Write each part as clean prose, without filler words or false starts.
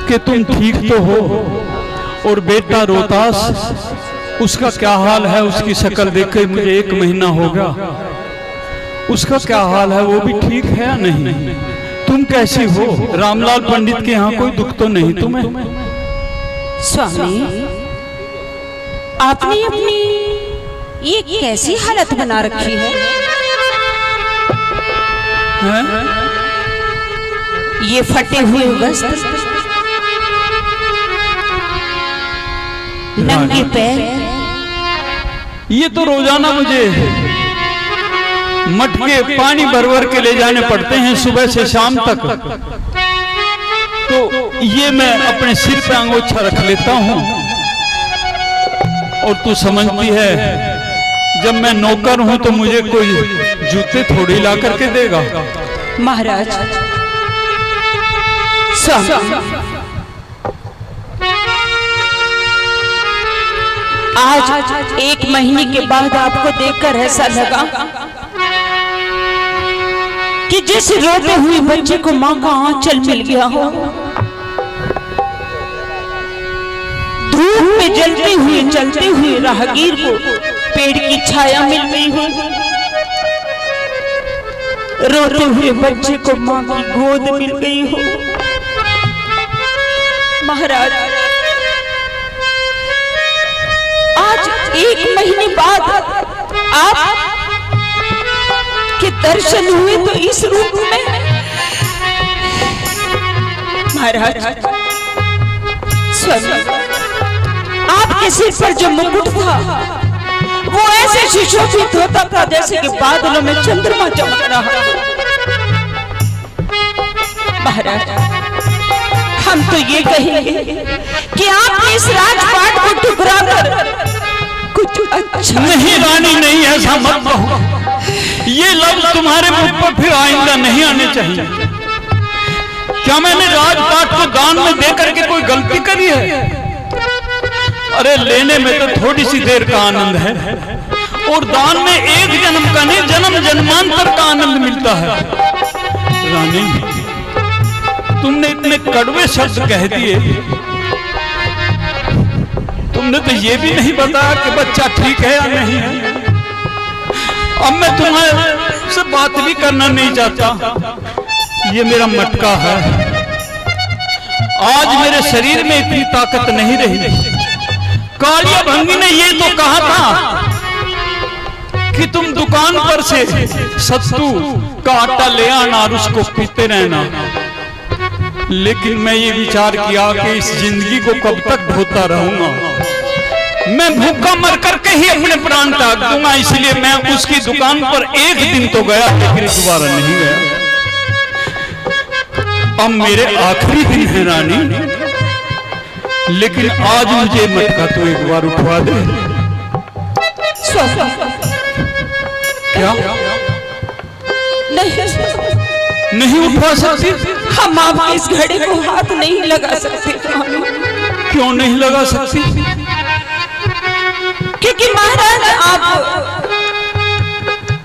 कि तुम ठीक तो हो, और बेटा रोहतास, उसका क्या हाल है? उसकी शक्ल देख के मुझे 1 महीना हो गया। उसका क्या हाल है? वो भी ठीक है या नहीं? तुम कैसी हो? रामलाल पंडित के यहाँ कोई दुख तो नहीं तुम्हें? स्वामी, आपने अपनी ये कैसी हालत बना रखी है? ये फटे हुए वस्त्र, नंगे पैर। ये तो रोजाना मुझे मटके पानी भर भर के ले जाने पड़ते हैं सुबह से शाम तक। तो ये मैं अपने सिर पे अंगोछा रख लेता हूँ। और तू समझती है, जब मैं नौकर हूं तो मुझे कोई जूते थोड़ी ला करके देगा। महाराज, आज 1 महीने के बाद आपको देखकर ऐसा लगा कि जैसे रोते हुए बच्चे को मां का आंचल मिल गया हो, धूप में जलते हुए चलते हुए राहगीर को पेड़ की छाया मिल गई हो, रोते हुए बच्चे को मां की गोद मिल गई हो। महाराज, आज 1 महीने बाद आप के दर्शन हुए तो इस रूप में। महाराज, स्वामी, आपके सिर पर जो मुकुट था वो ऐसे सुशोभित होता था जैसे कि बादलों में चंद्रमा चमक रहा। महाराज, हम तो ये कहेंगे कि आपने इस राजपाट को ठुकरा कर कुछ अच्छा नहीं रानी, नहीं, ऐसा मत कहो। ये लफ्ज तुम्हारे मुख पर फिर आइंदा नहीं आने चाहिए। क्या मैंने राजपाट को दान में दे करके कोई गलती करी है? अरे लेने में तो थोड़ी सी देर का आनंद है, और दान में 1 जन्म का नहीं, जन्म जन्मांतर का आनंद मिलता है। रानी, तुमने इतने कड़वे शब्द कह दिए, तुमने तो ये भी नहीं बताया कि बच्चा ठीक है या नहीं है। अब मैं तुम्हारे से बात भी करना नहीं चाहता। ये मेरा मटका है। आज मेरे शरीर में इतनी ताकत नहीं रही। कालिया भंगी ने ये तो कहा था कि तुम दुकान पर से सत्तू का आटा ले आना और उसको पीते रहना। लेकिन मैं ये विचार किया कि इस जिंदगी को कब तक ढोता रहूंगा। मैं भूखा मर करके ही अपने प्राण त्याग दूंगा। इसलिए मैं उसकी दुकान पर 1 दिन तो गया, लेकिन दोबारा नहीं गया। अब मेरे आखिरी दिन है रानी, लेकिन आज मुझे मटका तो एक बार उठवा दे। क्या नहीं उठवा सकती? हम आपके इस घड़े को हाथ नहीं लगा सकते। क्यों नहीं लगा सकती? क्योंकि महाराज, आप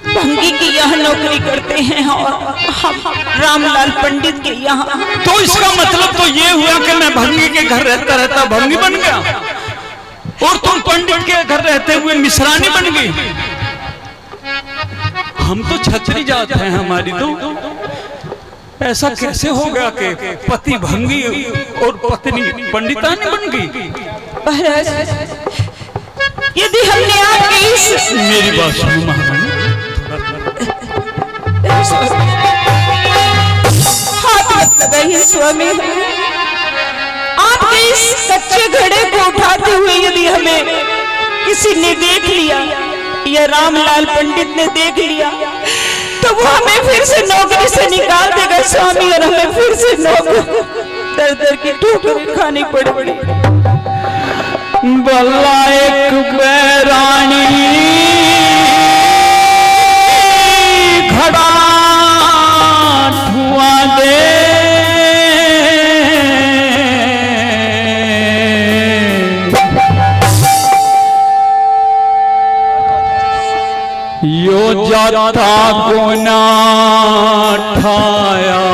भंगी की यहाँ नौकरी करते हैं और हम रामलाल पंडित के यहाँ। तो इसका मतलब तो ये हुआ कि मैं भंगी के घर रहता रहता भंगी बन गया, और तुम पंडित के घर रहते हुए मिश्रानी बन गई। हम तो छतरी जात हैं, हमारी तो ऐसा कैसे हो गया कि पति भंगी और पत्नी पंडितानी बन गई? महाराज, यदि हमने आपके इस मेरी बात सुनो महारानी, हाथ मत लगाइए स्वामी। आपके इस कच्चे घड़े को उठाते हुए यदि हमें किसी ने देख लिया या रामलाल पंडित ने देख लिया तो वो हमें फिर से नौकरी से निकाल देगा स्वामी, और हमें फिर से नौकरी दर दर की ठोकर खानी पड़ेगी। बल्ला एक बैरानी घड़ा धुआं दे, यो जाता गुना ठाया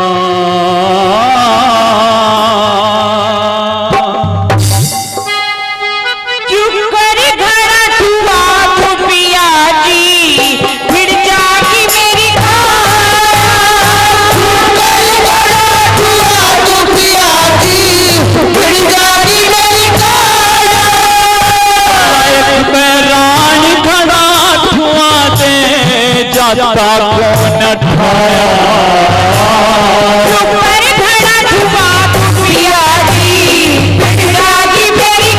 जाता कौन ठाया ऊपर खड़ा धुआ पिया जी जागी मेरी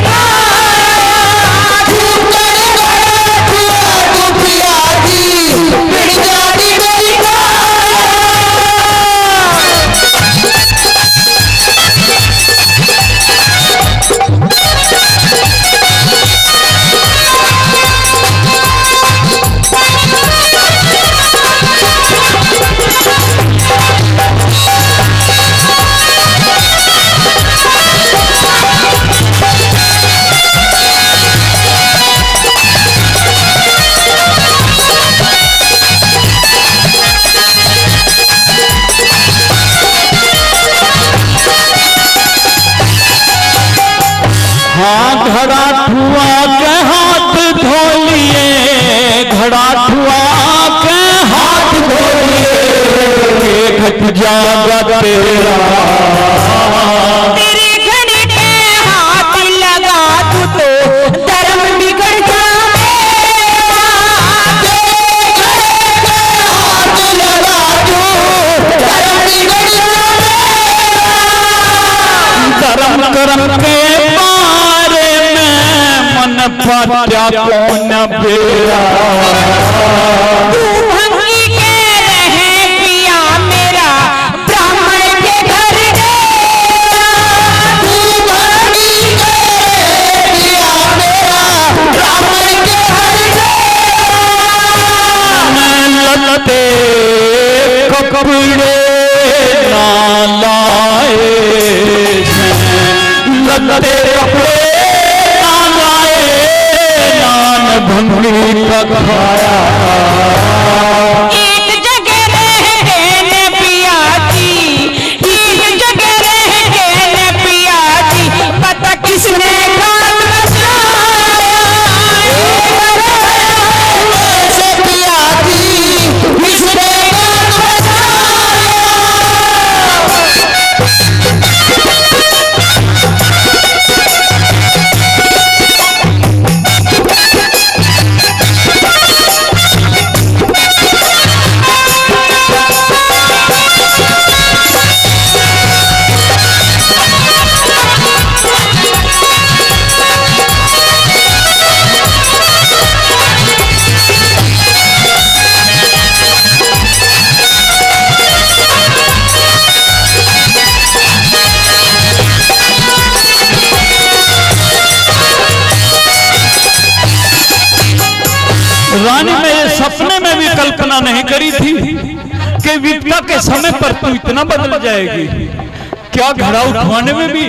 घड़ा धुआ के हाथ धो लिए घड़ा धुआ के हाथ धो लिए घट जागा तेरा तेरे घड़े के हाथ लगा तू तो धर्म बिगड़ धर्म करम के पात्या कौन बेरा तू भंगी के रहे पिया मेरा ब्राह्मण के घर तू भंगी के रहे पिया मेरा ब्राह्मण के घर ललते कपड़े ना लाए ललते कपड़े भंगी का खाया एक जगह रह गए पिया जी एक जगह रह गए पिया जी पता किसने कान पिया जी किसने रानी ने ये सपने में भी कल्पना नहीं करी थी कि विपदा के समय पर तू इतना बदल जाएगी। क्या घड़ा उठवाने में भी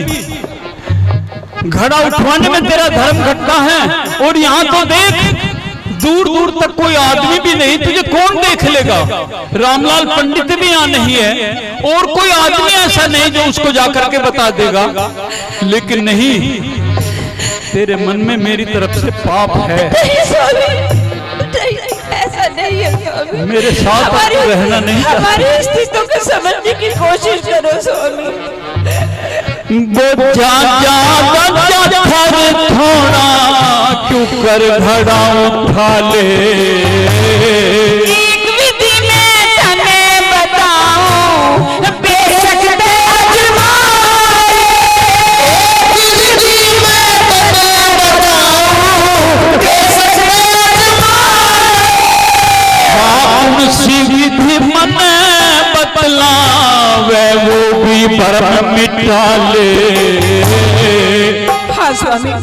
घड़ा उठवाने में तेरा धर्म घटता है और यहाँ तो देख दूर दूर तक कोई आदमी भी नहीं, तुझे कौन देख लेगा। रामलाल पंडित भी यहाँ नहीं है और कोई आदमी ऐसा नहीं जो उसको जाकर के बता देगा। लेकिन नहीं, तेरे मन में मेरी तरफ से पाप है। ऐसा नहीं है स्वामी, मेरे साथ रहना नहीं चाहता। हमारी स्थिति को समझने की कोशिश करो स्वामी। वो थोड़ा क्यों कर घड़ा उठा ले। एक विधि में तने बताऊं बेशक विधि मन बतलावे वो भी भरम मिटा ले। हाँ स्वामी,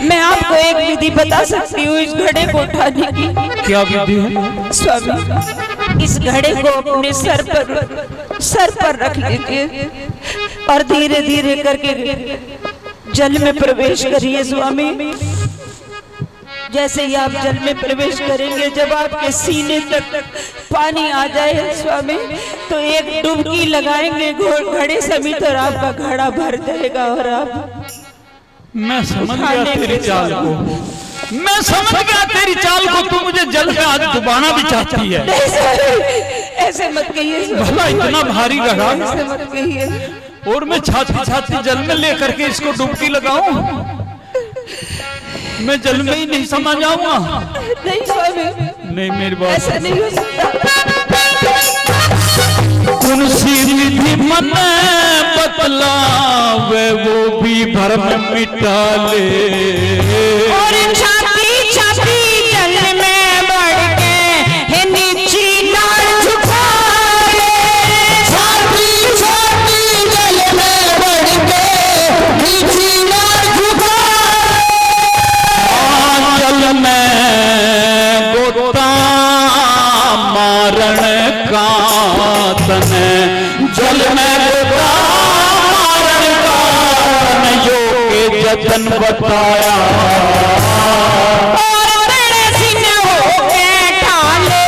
मैं आपको एक विधि बता सकती हूँ इस घड़े को उठाने की। क्या विधि है स्वामी? इस घड़े को अपने सर पर रख लीजिए और धीरे धीरे करके जल में प्रवेश करिए स्वामी। जैसे ही आप जल में प्रवेश करेंगे, जब आपके सीने तक पानी आ जाए स्वामी, तो एक डुबकी लगाएंगे घड़े समेत और आपका घड़ा भर जाएगा। और आप मैं समझ गया तेरी चाल को, मैं समझ गया तेरी चाल को। तू मुझे जल में आज डुबाना भी चाहती है। ऐसे मत कहिए, भला इतना भारी घड़ा, ऐसे मत कहिए। और मैं छाती छाती जल में लेकर के इसको डुबकी लगाऊं? मैं जल में ही नहीं समा जाऊंगा। नहीं स्वामी, नहीं मेरी बात ऐसा नहीं हो सकता। तुलसी निधि मन बतलावे वो भी भरम मिटा ले, और छाती छाती जल में बढ़ के है नीची नार झुका ले, छाती छाती जल में बढ़ के नीची नार झुका ले, जल में गोता मारण का तने, जल में गोता मारण का तने योग जतन बताया, और बड़े सिन होके ठाले,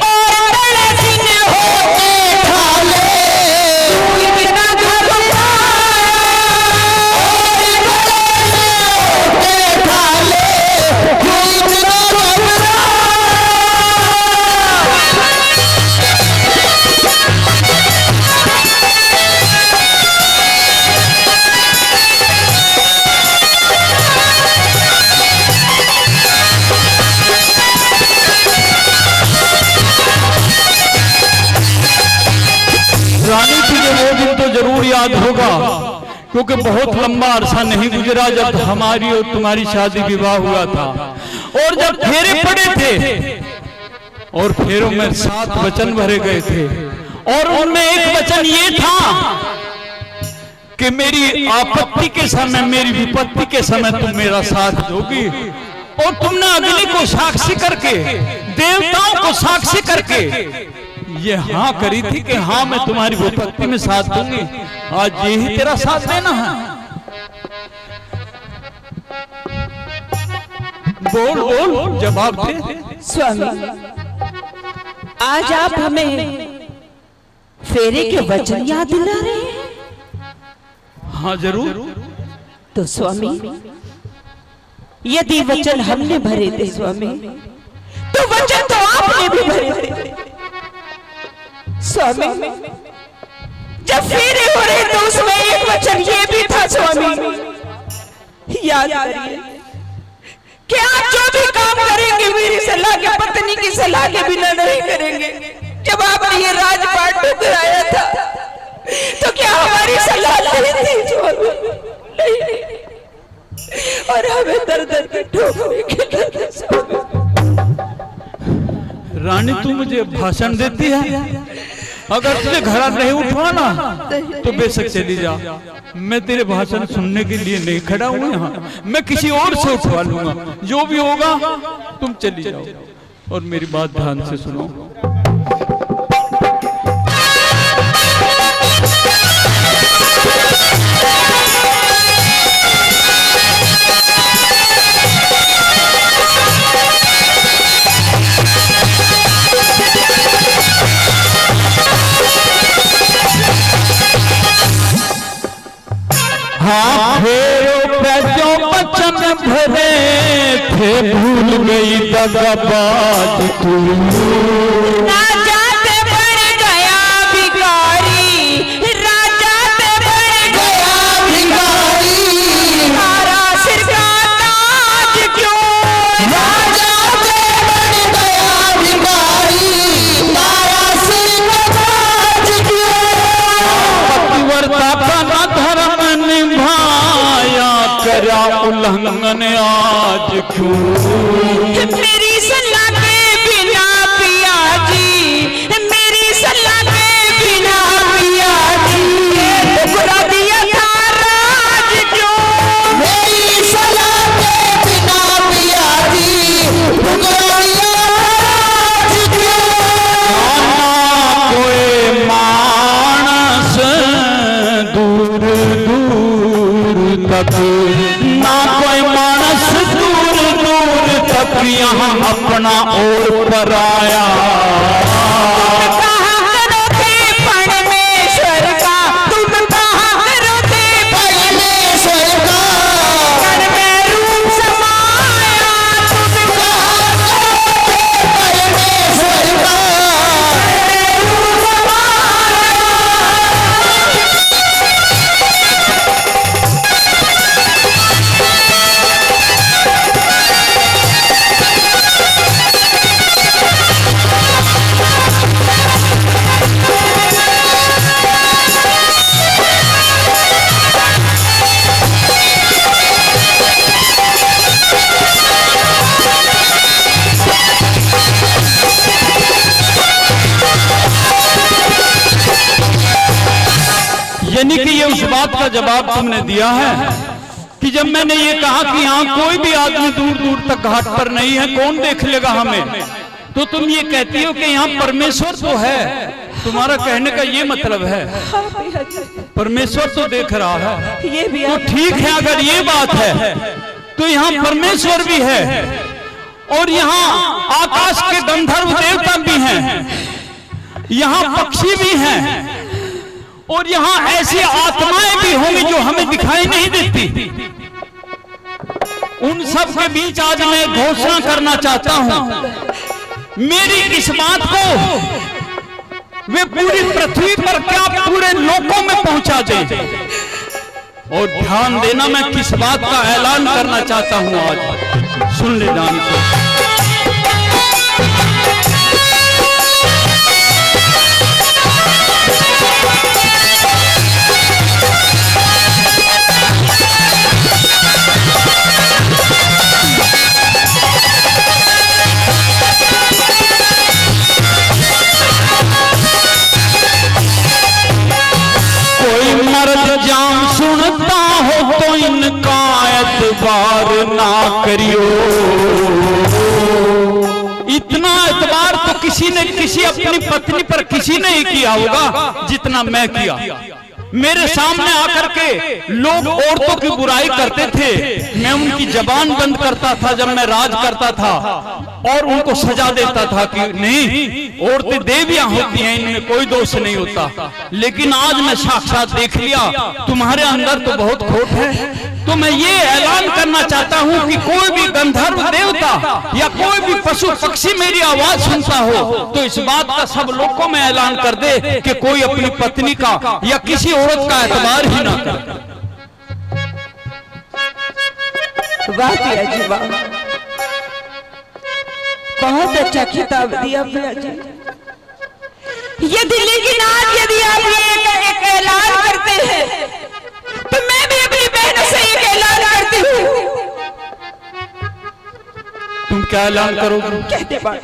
और बड़े सिन होके ठाले, तू इतना घबराया, और बड़े सिन होके ठाले, तू इतना घबराया। रानी तुझे वो दिन तो जरूर याद होगा, क्योंकि बहुत लंबा अरसा नहीं गुजरा जब हमारी और तुम्हारी शादी विवाह हुआ था, और जब फेरे पड़े थे और फेरों में 7 वचन भरे गए थे, और उनमें एक वचन ये था कि मेरी आपत्ति के समय, मेरी विपत्ति के समय तुम मेरा साथ दोगी, और तुमने अग्नि को साक्षी करके, देवताओं को साक्षी करके ये हाँ करी थी कि हाँ मैं तुम्हारी विपत्ति में साथ दूंगी। आज यही तेरा साथ देना है। बोल बोल जवाब दे। स्वामी, आज आप हमें फेरे के वचन याद दिला रहे हैं? हाँ जरूर। तो स्वामी, यदि वचन हमने भरे थे स्वामी, तो वचन तो आपने भी भरे थे स्वामी। जब फेरे हो रहे तो उसमें एक वचन ये भी था स्वामी, याद करिए कि आप जो भी काम करेंगे मेरी सलाह के, पत्नी की सलाह के बिना नहीं करेंगे। जब आपने ये राजपाट ठुकराया था तो क्या हमारी सलाह नहीं थी स्वामी? नहीं, और हमें दर दर के ठोकने के लगे स्वामी। रानी तू मुझे भाषण देती है? अगर तुझे घड़ा नहीं उठवाना तो बेशक चली जा, मैं तेरे भाषण सुनने के लिए नहीं खड़ा हूँ यहाँ, मैं किसी और से उठवा लूंगा। जो भी होगा तुम चली जाओ, और मेरी बात ध्यान से सुनो। हाँ फेरों पे जो वचन भरे थे, भूल गई दगाबाज तू। राजा ते बन गया भिखारी, राजा ते बन गया भिखारी, तारा सिर का ताज क्यों? राजा से बन गया भिखारी, तारा सिर का ताज क्यों? पतिव्रता का न धर्म निभाया, करा उल्लंघन आज क्यों? मेरी सलाह के बिना पिया जी, मेरी सलाह के बिना पिया जी, बुरा दिया था राज क्यों? मेरी सलाह के बिना पिया जी, ठुकरा दिया राज क्यों? कोई मानस दूर दूर तक, ना कोई मानस दूर दूर तक यहाँ अपना और पर आया। कहाँ करो थे परमेश्वर का, तुम कहाँ करो थे परमेश्वर का, घर में रूप समाया, तुम कहाँ करो थे परमेश्वर का, रूप समाया। जवाब तुमने दिया है कि जब मैंने ये कहा कि यहाँ कोई भी आदमी दूर दूर तक घाट पर नहीं है, कौन देख लेगा हमें, तो तुम ये कहती हो कि यहाँ परमेश्वर तो है। तुम्हारा कहने का ये मतलब है परमेश्वर तो देख रहा है। ये भी तो ठीक है, अगर ये बात है तो यहाँ परमेश्वर भी है और यहाँ आकाश के गंधर्व देवता भी हैं, यहाँ पक्षी भी हैं और यहाँ ऐसी आत्माएं भी होंगी जो हमें दिखाई नहीं देती। उन सब के बीच आज मैं घोषणा करना चाहता हूं, मेरी इस बात को वे पूरी पृथ्वी पर क्या पूरे लोकों में पहुंचा दे। और ध्यान देना, मैं किस बात का ऐलान करना चाहता हूं आज, सुन ले ध्यान से। जाम सुनता हो तो इनका एतबार ना करियो। इतना एतबार तो किसी ने किसी अपनी पत्नी पर किसी ने ही किया होगा जितना मैं किया। मेरे सामने आकर के लोग औरतों की बुराई करते थे, मैं उनकी जबान बंद करता था जब मैं राज करता था और उनको सजा देता था कि नहीं, औरतें देवियां होती हैं, इनमें कोई दोष नहीं होता। लेकिन आज मैं साक्षात देख लिया तुम्हारे अंदर तो बहुत खोट है। तो मैं ये ऐलान करना चाहता हूं कि कोई भी गंधर्व देवता या कोई भी पशु पक्षी मेरी आवाज सुनता हो तो इस बात का सब लोगों में ऐलान कर दे कि कोई अपनी पत्नी का या किसी औरत का एतबार ही ना करे। वाह पिया जी वाह, बहुत अच्छा खिताब दिया पिया जी। यदि लेकिन आज यदि आप ये एक ऐलान करते हैं तो मैं भी अपनी बहनों से एक ऐलान करती हूँ। तुम क्या ऐलान करोगे? कहते बात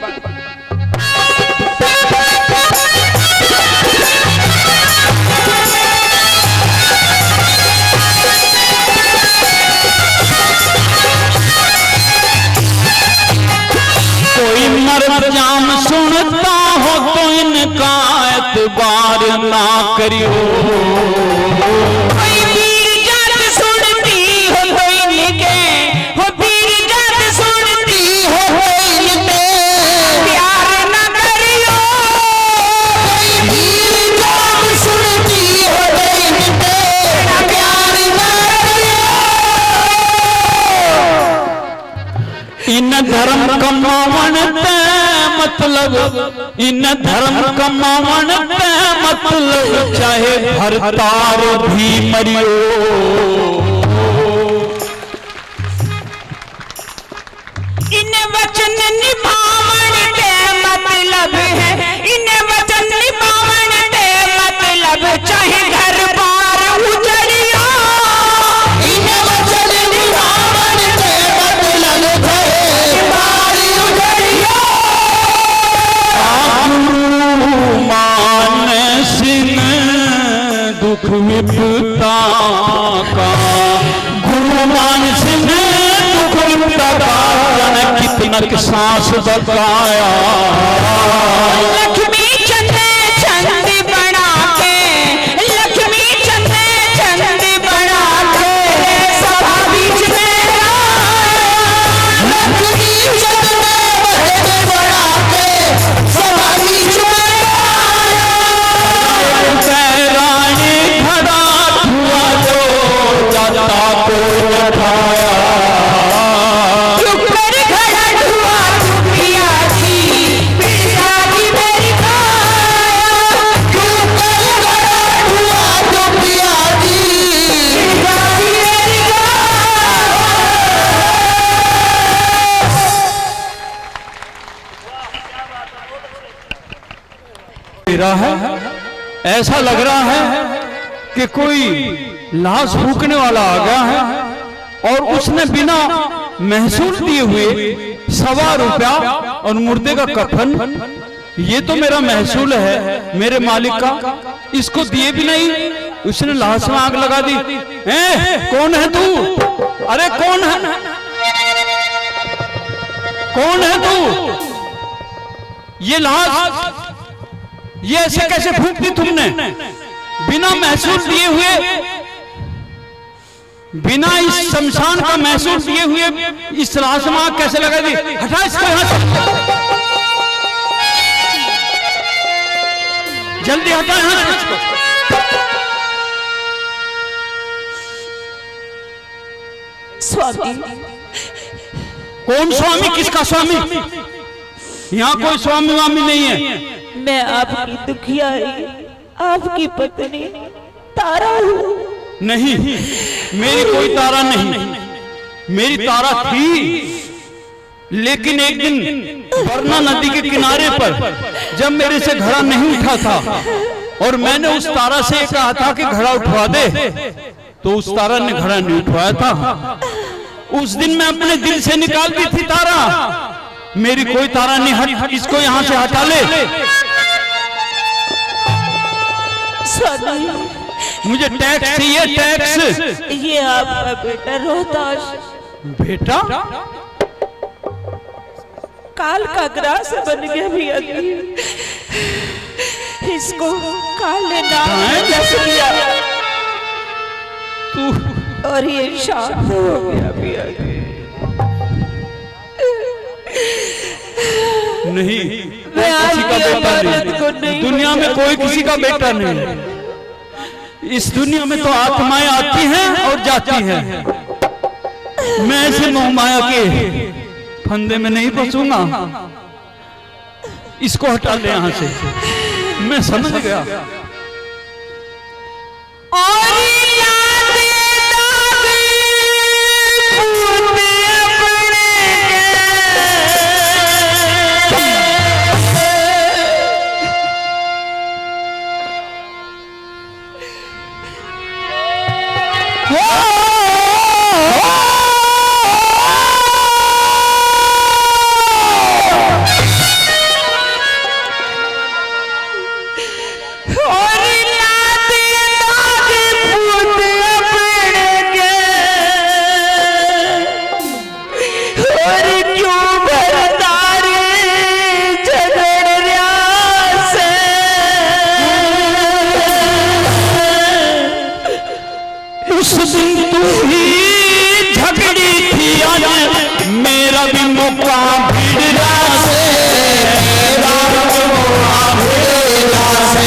कोई मर्द जाम सुनता हो तो इनका एतबार ना करियो। कोई वीर जात सुनती हो तो इनके, हो वीर जात सुनती हो इनके प्यार ना करियो। कोई वीर जात सुनती हो तो इनके प्यार ना करियो। इन धर्म कमावन ते मतलब, इन धर्म कमावन ते मतलब चाहे भरतार भी मरियो। इन वचन निभावन ते मतलब है, इन वचन निभावन ते मतलब चाहे घर बार उजड़ियो। इन वचन निभावन ते मतलब घर बार उजड़ियो। मान सिंह दुख विपता का, गुरु मान सिंह दुख विपता का, जन कितनक सांस बकाया। लक्ष्मी चंदे चंद बना के, लक्ष्मी चंदे चंद बना के सभा बीच में आया। लक्ष्मी चंदे बना के सभा बीच में आया। रानी खड़ा हुआ जो जाता को उठाया। ऊपर खड़ा हुआ पिया जी, पिया जी मेरी काया। ऊपर खड़ा हुआ पिया जी, पिया जी मेरी रहा है, ऐसा लग रहा है कि कोई लाश फूकने वाला आ गया है और उसने बिना महसूल दिए हुए ₹1.25 और मुर्दे का कफन, ये तो मेरा महसूल है मेरे मालिक का, इसको दिए भी नहीं उसने लाश में आग लगा दी। कौन है तू? अरे कौन है? कौन है तू? ये लाश ये ऐसे कैसे फूंक दी तुमने? बिना महसूस दिए हुए, बिना इस शमशान का महसूस दिए हुए इस लाश में आग कैसे लगा दी? हटा इसको यहां से, जल्दी हटा यहां से इसको। स्वामी। कौन स्वामी? किसका स्वामी? यहाँ कोई स्वामी वामी नहीं है। मैं आपकी दुखियारी, आपकी पत्नी तारा हूँ। नहीं, मेरी कोई तारा नहीं। मेरी तारा थी, लेकिन एक दिन वरना नदी के किनारे पर जब मेरे से घड़ा नहीं उठा था और मैंने उस तारा से कहा था कि घड़ा उठवा दे, तो उस तारा ने घड़ा नहीं उठवाया था। उस दिन मैं अपने दिल से निकाल दी थी तारा। मेरी कोई तारा नहीं। हट, इसको यहां से हटा ले। मुझे टैक्स चाहिए, टैक्स। ये आपका बेटा रोहताश। बेटा? काल का ग्रास बन गया भैया जी। इसको काल ने नाम दस दिया तू और ये शांत हो गया भैया जी। नहीं, मैं किसी का बेटा नहीं, नहीं। दुनिया में कोई किसी का बेटा नहीं। इस दुनिया में तो आत्माएं आती हैं और जाती हैं। मैं ऐसे मोह माया के फंदे में नहीं फंसूंगा। इसको हटा ले यहां से। मैं समझ गया। उस दिन तू ही झगड़ी थी, आज मेरा भी मौका भिड़ला से, मेरा भी मौका भिड़ला से।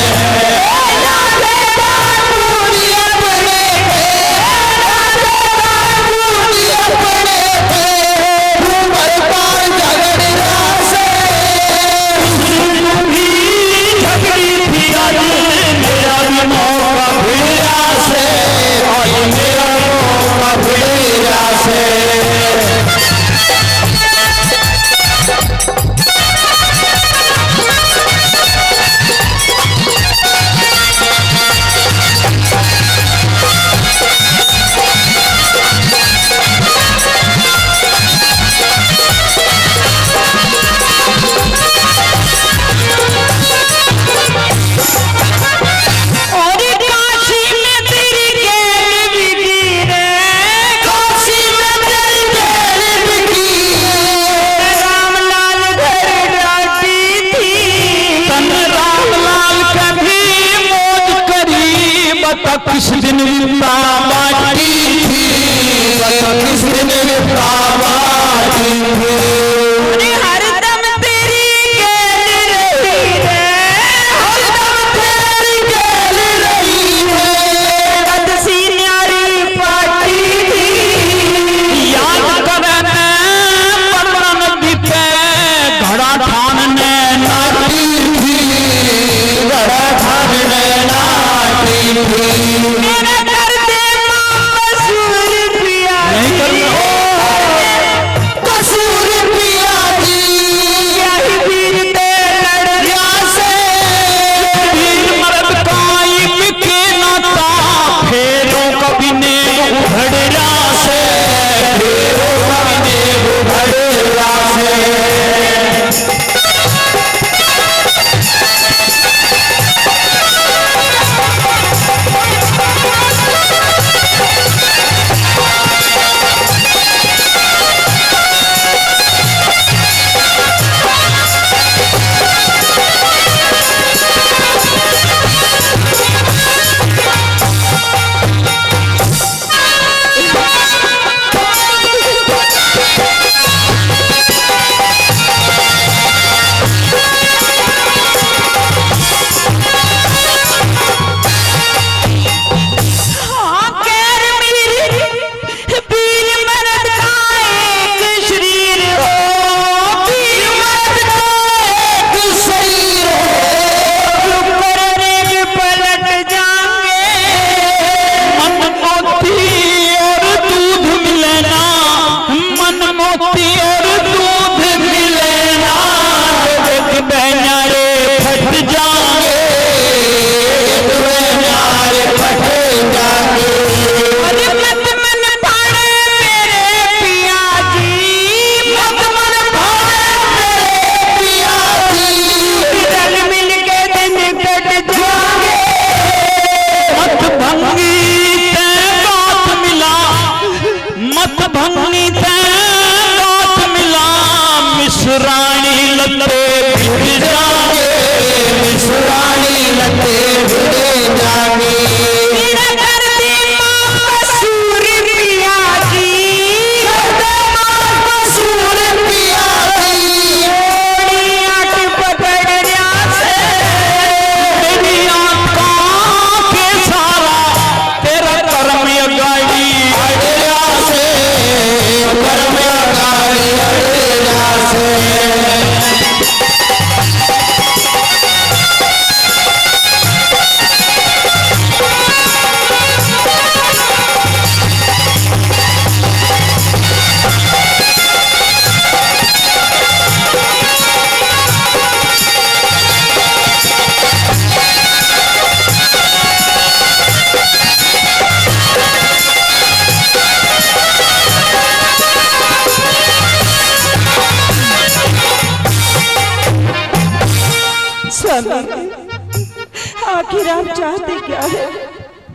आखिर आप चाहते क्या है?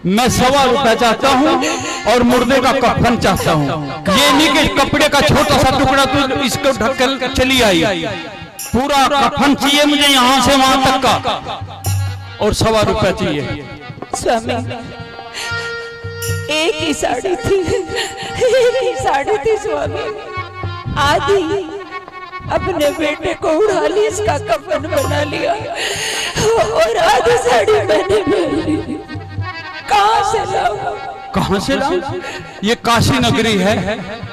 मैं 1.25 रुपया चाहता हूँ और मुर्दे का कफन चाहता हूँ। ये नहीं कि कपड़े का छोटा सा टुकड़ा तो इसको ढक कर चली आई, पूरा कफन चाहिए मुझे यहाँ से वहां तक का, और 1.25 रुपया चाहिए। स्वामी, एक ही साड़ी थी, एक ही साड़ी थी स्वामी। आधी अपने बेटे को उड़ा ली, इसका कफन बना लिया, और आधी साड़ी मैंने पहन ली। कहाँ से लाऊं? कहाँ से लाऊं? ये काशी नगरी है,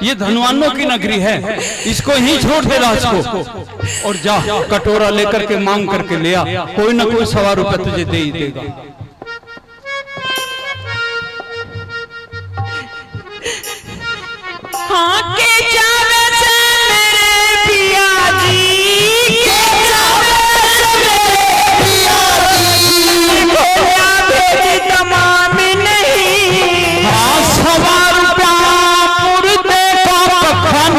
ये धनवानों की नगरी है, इसको ही छोड़ दे लाश को और जा कटोरा लेकर के मांग करके ले आ, कोई ना कोई 1.25 रुपया तुझे दे ही देगा। हाँ के जावे से मेरे पिया जी, के जावे से मेरे पिया जी, बोला बेटी तमाम नहीं। हाँ 1.25 रुपया मुर्दे का कफन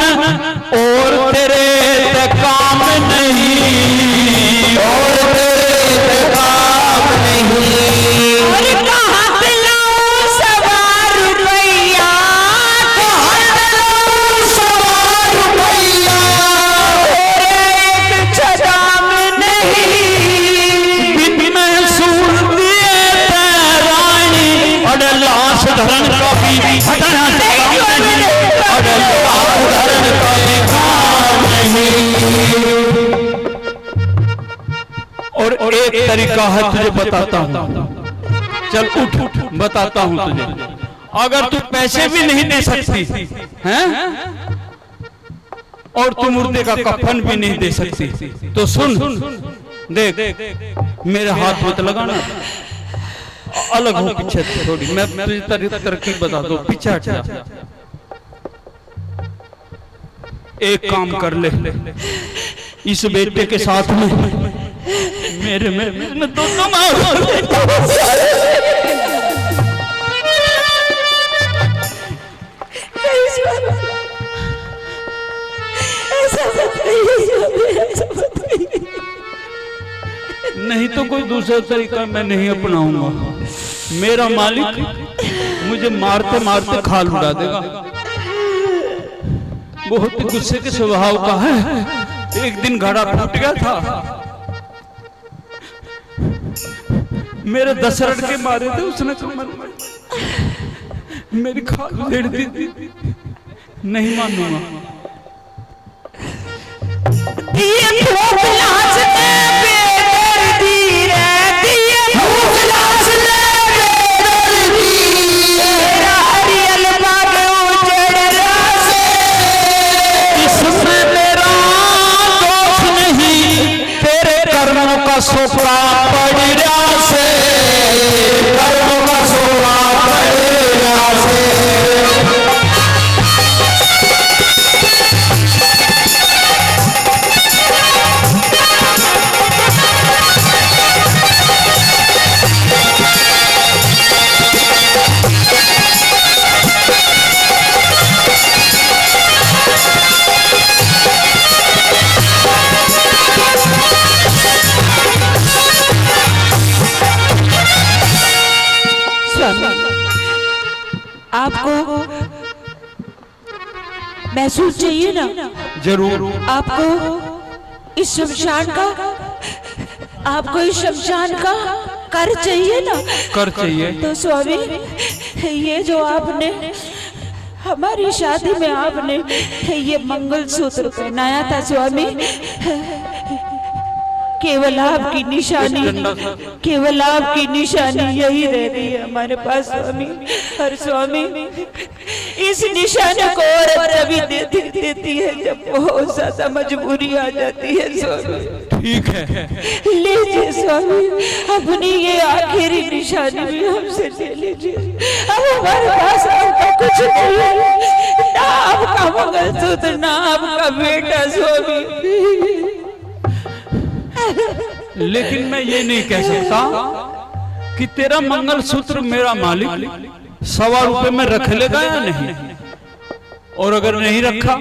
और तेरे ते काम नहीं, और तेरे ते काम नहीं। और कहाँ से लाऊं 1.25 रुपया, धरण का भी हटना और एक तरीका है तुझे बताता हूँ, चल उठ उठ बताता हूँ तुझे। अगर तू पैसे भी नहीं दे सकती हैं और तू मुर्दे का कफन भी नहीं दे सकती तो सुन, देख मेरे हाथ मत लगाना, अलग हो पीछे थोड़ी, मैं तुझे तरकीब बता दो, पीछे हट जा। एक काम कर ले, इस बेटे के साथ में मेरे में तो नहीं तो कोई दूसरा तरीका मैं नहीं अपनाऊंगा। मेरा मालिक मुझे मारते मारते खाल उड़ा देगा, बहुत गुस्से के स्वभाव का है। एक दिन घड़ा फूट गया था, मेरे 10 रड़के मारे थे उसने, मेरी खाल उधेड़ दी थी। नहीं मानूंगा। सोफा पड़ रहा से, कर्म का सोफा पड़ रहा से। आपको महसूस चाहिए ना? जरूर। आपको इस शमशान का, आपको इस शमशान का कर चाहिए ना? कर चाहिए। तो स्वामी, ये जो आपने हमारी शादी में आपने ये मंगलसूत्र पहनाया था स्वामी, केवल आपकी निशानी, केवल आपकी निशानी यही रहती है हमारे पास स्वामी। और स्वामी, इस निशानी को औरत तभी देती है जब बहुत ज्यादा मजबूरी आ जाती है स्वामी। ठीक है, लीजिए स्वामी, अपनी ये आखिरी निशानी भी हमसे ले लीजिए। अब हमारे पास आपका कुछ नहीं है, ना आपका मंगलसूत्र, ना आपका बेटा स्वामी। लेकिन मैं ये नहीं कह सकता कि तेरा मंगलसूत्र मेरा मालिक 1.25 रुपए में रख लेगा या नहीं। और अगर नहीं रखा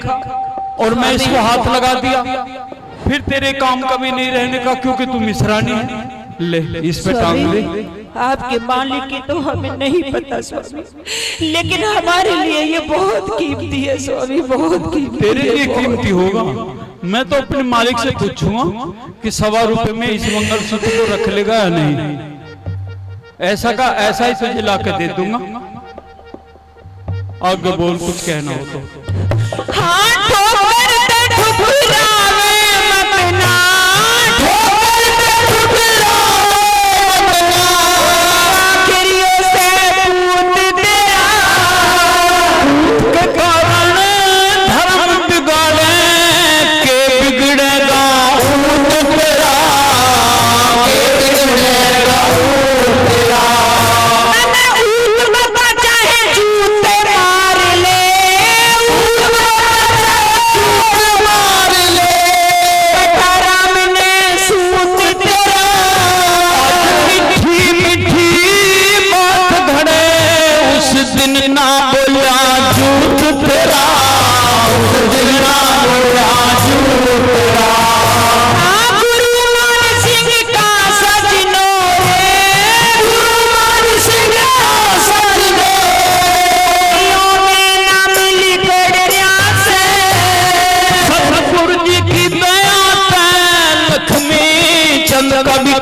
और मैं इसको हाथ लगा दिया, फिर तेरे काम का भी नहीं रहने का, क्योंकि तू मिसरानी है। ले इस पे टांग दे। आपके मालिक की तो हमें नहीं पता स्वामी, लेकिन हमारे लिए ये बहुत कीमती है स्वामी, बहुत कीमती। तेरे लिए कीमती होगा। मैं तो अपने मालिक से पूछूंगा कि 1.25 रुपए में इस मंगलसूत्र को रख लेगा या नहीं। ऐसा का ऐसा ही तुझे ला के दे दूंगा। आगे बोल, कुछ कहना हो तो। हाँ ठोकर ते ठुकरावे मत ना, ठोकर पे ठुकरावे मत ना, आखिरियों से पूत तेरा के कारण धर्म बिगाड़े के बिगड़ेगा ऊँट तेरा के बिगड़ेगा ऊँट तेरा। अने ऊँट बाबा चाहे जूते मार ले, ऊँट मार ले, राम ने सूत तेरा मीठी मीठी बात घड़े उस दिन ना बोला झूठ तेरा, उस दिन ना बोला झूठ तेरा। गुरु मान सिंह का सजनो रे, गुरु मान सिंह का सजनो, में नाम लिखड़िया से सतगुरु जी की दया से लक्ष्मी चंद का भी